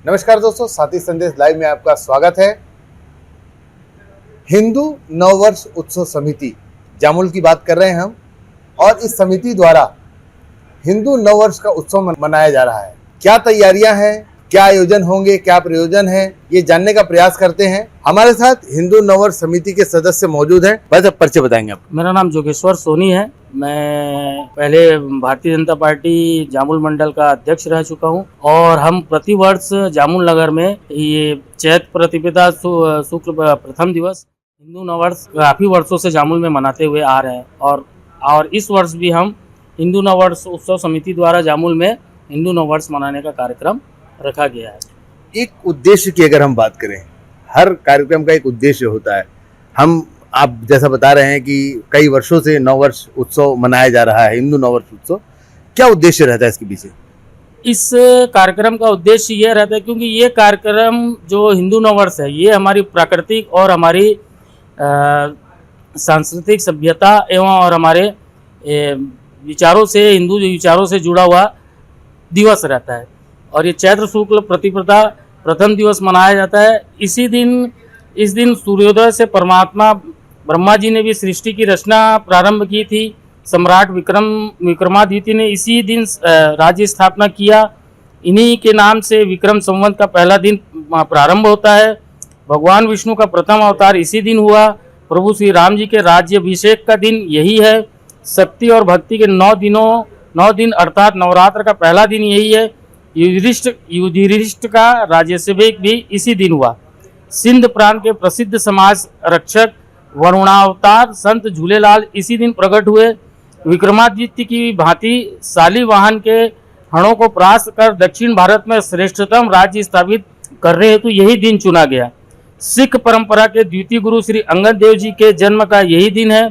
नमस्कार दोस्तों, साथी संदेश लाइव में आपका स्वागत है। हिंदू नववर्ष उत्सव समिति जामुल की बात कर रहे हैं हम, और इस समिति द्वारा हिंदू नववर्ष का उत्सव मनाया जा रहा है। क्या तैयारियां हैं, क्या आयोजन होंगे, क्या प्रयोजन है, ये जानने का प्रयास करते हैं। हमारे साथ हिंदू नववर्ष समिति के सदस्य मौजूद हैं। बस परिचय बताएंगे आप। मेरा नाम जोगेश्वर सोनी है। मैं पहले भारतीय जनता पार्टी जामुल मंडल का अध्यक्ष रह चुका हूं, और हम प्रतिवर्ष जामुल नगर में ये चैत्र प्रतिपदा शुक्ल प्रथम दिवस हिंदू नववर्ष काफी वर्षों से जामुल में मनाते हुए आ रहे हैं। और इस वर्ष भी हम हिंदू नववर्ष उत्सव समिति द्वारा जामुल में हिंदू नववर्ष मनाने का कार्यक्रम रखा गया है। एक उद्देश्य की अगर हम बात करें, हर कार्यक्रम का एक उद्देश्य होता है। आप जैसा बता रहे हैं कि कई वर्षों से नववर्ष उत्सव मनाया जा रहा है, हिंदू नववर्ष उत्सव। क्या उद्देश्य रहता है इसके पीछे? इस कार्यक्रम का उद्देश्य ये रहता है, क्योंकि ये कार्यक्रम जो हिंदू नववर्ष है, ये हमारी प्राकृतिक और हमारी सांस्कृतिक सभ्यता और हमारे विचारों से, हिंदू विचारों से जुड़ा हुआ दिवस रहता है। और ये चैत्र शुक्ल प्रतिपदा प्रथम दिवस मनाया जाता है। इस दिन सूर्योदय से परमात्मा ब्रह्मा जी ने भी सृष्टि की रचना प्रारंभ की थी। सम्राट विक्रमादित्य ने इसी दिन राज्य स्थापना किया। इन्हीं के नाम से विक्रम संवत का पहला दिन प्रारंभ होता है। भगवान विष्णु का प्रथम अवतार इसी दिन हुआ। प्रभु श्री राम जी के राज्याभिषेक का दिन यही है। शक्ति और भक्ति के 9 दिन अर्थात नवरात्र का पहला दिन यही है। युधिष्ठिर का राज्याभिषेक भी इसी दिन हुआ। सिंध प्रांत के प्रसिद्ध समाज रक्षक वरुणावतार संत झूलेलाल इसी दिन प्रकट हुए। विक्रमादित्य की भांति शालिवाहन के हणों को परास्त कर दक्षिण भारत में श्रेष्ठतम राज्य स्थापित करने हेतु यही दिन चुना गया। सिख परंपरा के द्वितीय गुरु श्री अंगद देव जी के जन्म का यही दिन है।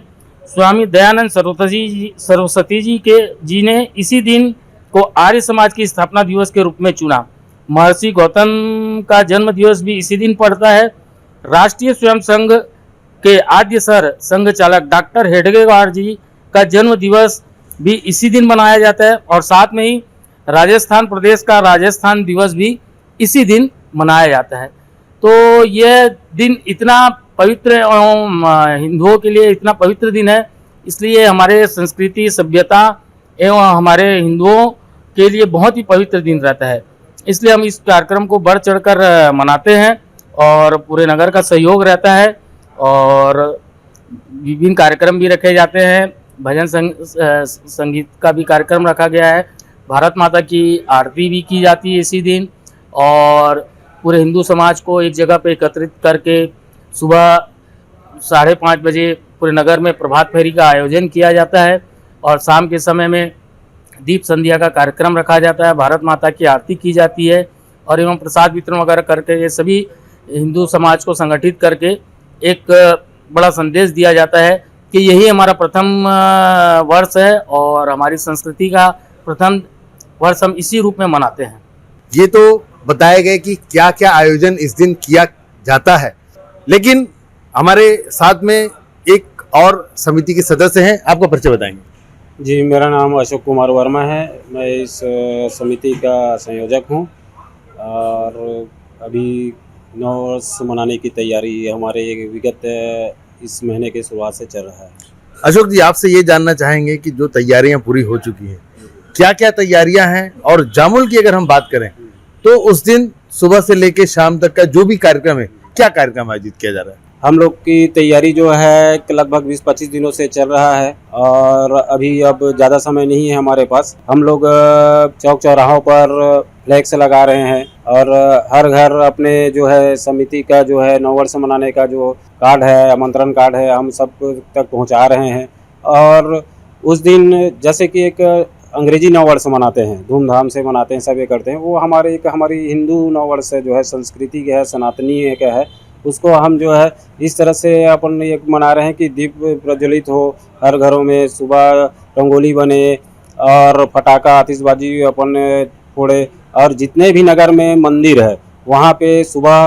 स्वामी दयानंद सरस्वती जी ने इसी दिन को आर्य समाज की स्थापना दिवस के रूप में चुना। महर्षि गौतम का जन्म दिवस भी इसी दिन पड़ता है। राष्ट्रीय स्वयं संघ के आद्य सर संघ चालक डॉक्टर हेडगेवार जी का जन्म दिवस भी इसी दिन मनाया जाता है। और साथ में ही राजस्थान प्रदेश का राजस्थान दिवस भी इसी दिन मनाया जाता है। तो यह दिन इतना पवित्र एवं हिंदुओं के लिए इतना पवित्र दिन है, इसलिए हमारे संस्कृति सभ्यता एवं हमारे हिंदुओं के लिए बहुत ही पवित्र दिन रहता है। इसलिए हम इस कार्यक्रम को बढ़ चढ़कर मनाते हैं, और पूरे नगर का सहयोग रहता है। और विभिन्न कार्यक्रम भी रखे जाते हैं। भजन संगीत का भी कार्यक्रम रखा गया है। भारत माता की आरती भी की जाती है इसी दिन। और पूरे हिंदू समाज को एक जगह पे एकत्रित करके सुबह 5:30 बजे पूरे नगर में प्रभात फेरी का आयोजन किया जाता है। और शाम के समय में दीप संध्या का कार्यक्रम रखा जाता है। भारत माता की आरती की जाती है, और एवं प्रसाद वितरण वगैरह करके ये सभी हिंदू समाज को संगठित करके एक बड़ा संदेश दिया जाता है कि यही हमारा प्रथम वर्ष है, और हमारी संस्कृति का प्रथम वर्ष हम इसी रूप में मनाते हैं। ये तो बताया गया कि क्या क्या आयोजन इस दिन किया जाता है, लेकिन हमारे साथ में एक और समिति के सदस्य हैं। आपका परिचय बताएंगे? जी, मेरा नाम अशोक कुमार वर्मा है। मैं इस समिति का संयोजक हूं, और अभी नववर्ष मनाने की तैयारी हमारे विगत इस महीने की शुरुआत से चल रहा है। अशोक जी, आपसे ये जानना चाहेंगे कि जो तैयारियां पूरी हो चुकी हैं, क्या क्या तैयारियां हैं, और जामुल की अगर हम बात करें तो उस दिन सुबह से लेकर शाम तक का जो भी कार्यक्रम है, क्या कार्यक्रम आयोजित किया जा रहा है? हम लोग की तैयारी जो है लगभग 20-25 दिनों से चल रहा है, और अभी अब ज़्यादा समय नहीं है हमारे पास। हम लोग चौक चौराहों पर फ्लैक्स लगा रहे हैं, और हर घर अपने जो है समिति का जो है नववर्ष मनाने का जो कार्ड है, आमंत्रण कार्ड है, हम सब तक पहुंचा रहे हैं। और उस दिन जैसे कि एक अंग्रेजी नववर्ष मनाते हैं, धूमधाम से मनाते हैं, सब ये करते हैं, वो हमारी हिंदू नववर्ष जो है संस्कृति का है, सनातनी का है, उसको हम जो है इस तरह से अपन एक मना रहे हैं कि दीप प्रज्वलित हो हर घरों में, सुबह रंगोली बने और पटाखा आतिशबाजी अपन फोड़े, और जितने भी नगर में मंदिर है वहाँ पे सुबह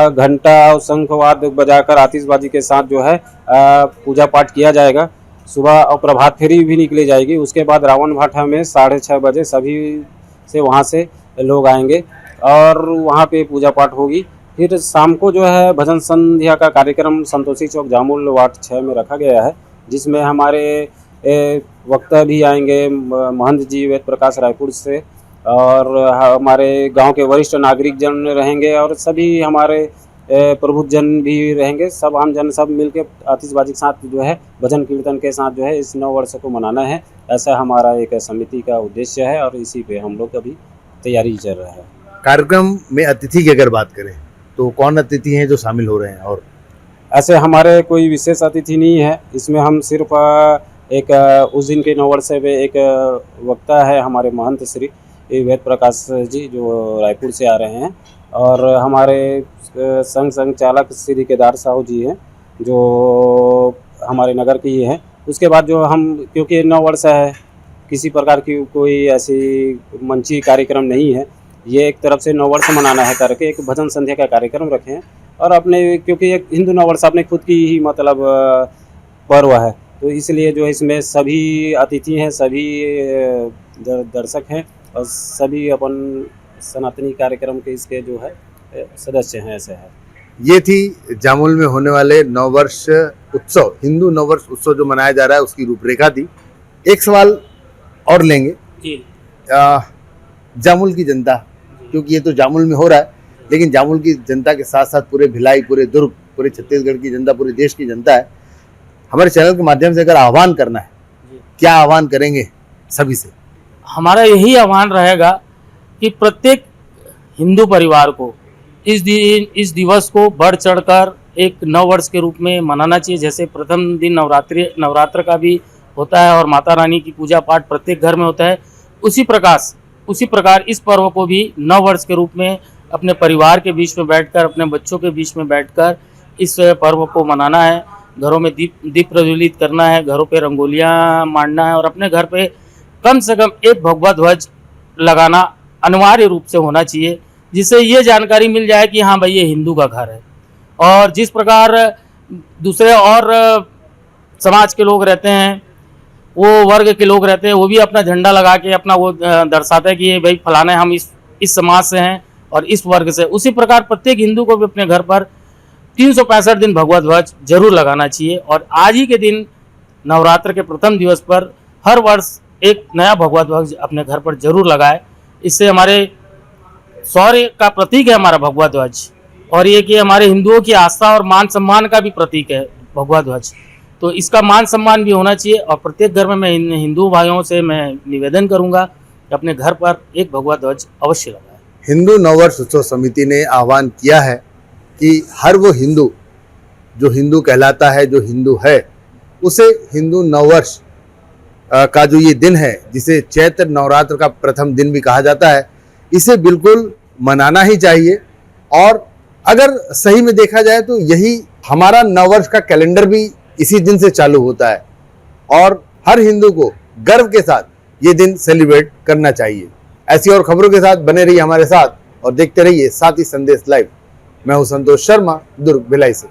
घंटा और शंखवाद बजाकर आतिशबाजी के साथ जो है पूजा पाठ किया जाएगा। सुबह और प्रभात फेरी भी निकली जाएगी। उसके बाद रावण भाटा में 6:30 बजे सभी से वहाँ से लोग आएंगे और वहाँ पे पूजा पाठ होगी। फिर शाम को जो है भजन संध्या का कार्यक्रम संतोषी चौक जामुल वार्ड 6 में रखा गया है, जिसमें हमारे वक्ता भी आएंगे, महंत जी वेद प्रकाश रायपुर से, और हमारे गांव के वरिष्ठ नागरिक जन रहेंगे और सभी हमारे प्रबुद्ध जन भी रहेंगे। सब आम जन सब मिलके आतिशबाजी के साथ जो है भजन कीर्तन के साथ जो है इस नव वर्ष को मनाना है। ऐसा हमारा एक समिति का उद्देश्य है और इसी पे हम लोग अभी तैयारी चल रहा है। कार्यक्रम में अतिथि की अगर बात करें तो कौन अतिथि हैं जो शामिल हो रहे हैं? और ऐसे हमारे कोई विशेष अतिथि नहीं है, इसमें हम सिर्फ एक उस दिन के नव वर्ष पे एक वक्ता है हमारे महंत श्री वेद प्रकाश जी जो रायपुर से आ रहे हैं, और हमारे संघ चालक श्री केदार साहू जी हैं जो हमारे नगर के ही हैं। उसके बाद जो हम, क्योंकि नव वर्ष है, किसी प्रकार की कोई ऐसी मंची कार्यक्रम नहीं है, ये एक तरफ से नव वर्ष मनाना है करके एक भजन संध्या का कार्यक्रम रखे हैं। और अपने, क्योंकि एक हिंदू नव वर्ष अपने खुद की ही मतलब पर्व है, तो इसलिए जो इसमें सभी अतिथि हैं, सभी दर्शक हैं और सभी अपन सनातनी कार्यक्रम के इसके जो है सदस्य हैं। ऐसे है। ये थी जामुल में होने वाले नववर्ष उत्सव, हिंदू नववर्ष उत्सव जो मनाया जा रहा है उसकी रूपरेखा थी। एक सवाल और लेंगे जी। जामुल की जनता, क्योंकि ये तो जामुल में हो रहा है, लेकिन जामुल की जनता के साथ साथ पूरे भिलाई, पूरे दुर्ग, पूरे छत्तीसगढ़ की जनता, पूरे देश की जनता है। हमारे चैनल के माध्यम से अगर आह्वान करना है, क्या आह्वान करेंगे सभी से? हमारा यही आह्वान रहेगा कि प्रत्येक हिंदू परिवार को इस दिवस को बढ़ चढ़कर एक नव वर्ष के रूप में मनाना चाहिए। जैसे प्रथम दिन नवरात्र का भी होता है और माता रानी की पूजा पाठ प्रत्येक घर में होता है, उसी प्रकार इस पर्व को भी नव वर्ष के रूप में अपने परिवार के बीच में बैठकर, अपने बच्चों के बीच में बैठकर इस पर्व को मनाना है। घरों में दीप प्रज्वलित करना है, घरों पे रंगोलियां मांडना है और अपने घर पे कम से कम एक भगवा ध्वज लगाना अनिवार्य रूप से होना चाहिए, जिससे ये जानकारी मिल जाए कि हाँ भाई ये हिंदू का घर है। और जिस प्रकार दूसरे और समाज के लोग रहते हैं, वो वर्ग के लोग रहते हैं, वो भी अपना झंडा लगा के अपना वो दर्शाते हैं कि ये भाई फलाने हम इस समाज से हैं और इस वर्ग से। उसी प्रकार प्रत्येक हिंदू को भी अपने घर पर 365 दिन भगवा ध्वज जरूर लगाना चाहिए। और आज ही के दिन नवरात्र के प्रथम दिवस पर हर वर्ष एक नया भगवा ध्वज अपने घर पर जरूर लगाए। इससे हमारे शौर्य का प्रतीक है हमारा भगवा ध्वज, और ये कि हमारे हिंदुओं की आस्था और मान सम्मान का भी प्रतीक है भगवा ध्वज। तो इसका मान सम्मान भी होना चाहिए। और प्रत्येक घर में मैं हिंदू भाइयों से मैं निवेदन करूंगा कि अपने घर पर एक भगवा ध्वज अवश्य लगाएं। हिंदू नववर्ष उत्सव समिति ने आह्वान किया है कि हर वो हिंदू जो हिंदू कहलाता है, जो हिंदू है, उसे हिंदू नववर्ष का जो ये दिन है, जिसे चैत्र नवरात्र का प्रथम दिन भी कहा जाता है, इसे बिल्कुल मनाना ही चाहिए। और अगर सही में देखा जाए तो यही हमारा नववर्ष का कैलेंडर भी इसी दिन से चालू होता है और हर हिंदू को गर्व के साथ ये दिन सेलिब्रेट करना चाहिए। ऐसी और खबरों के साथ बने रहिए हमारे साथ और देखते रहिए साथी संदेश लाइव। मैं हूं संतोष शर्मा, दुर्ग भिलाई से।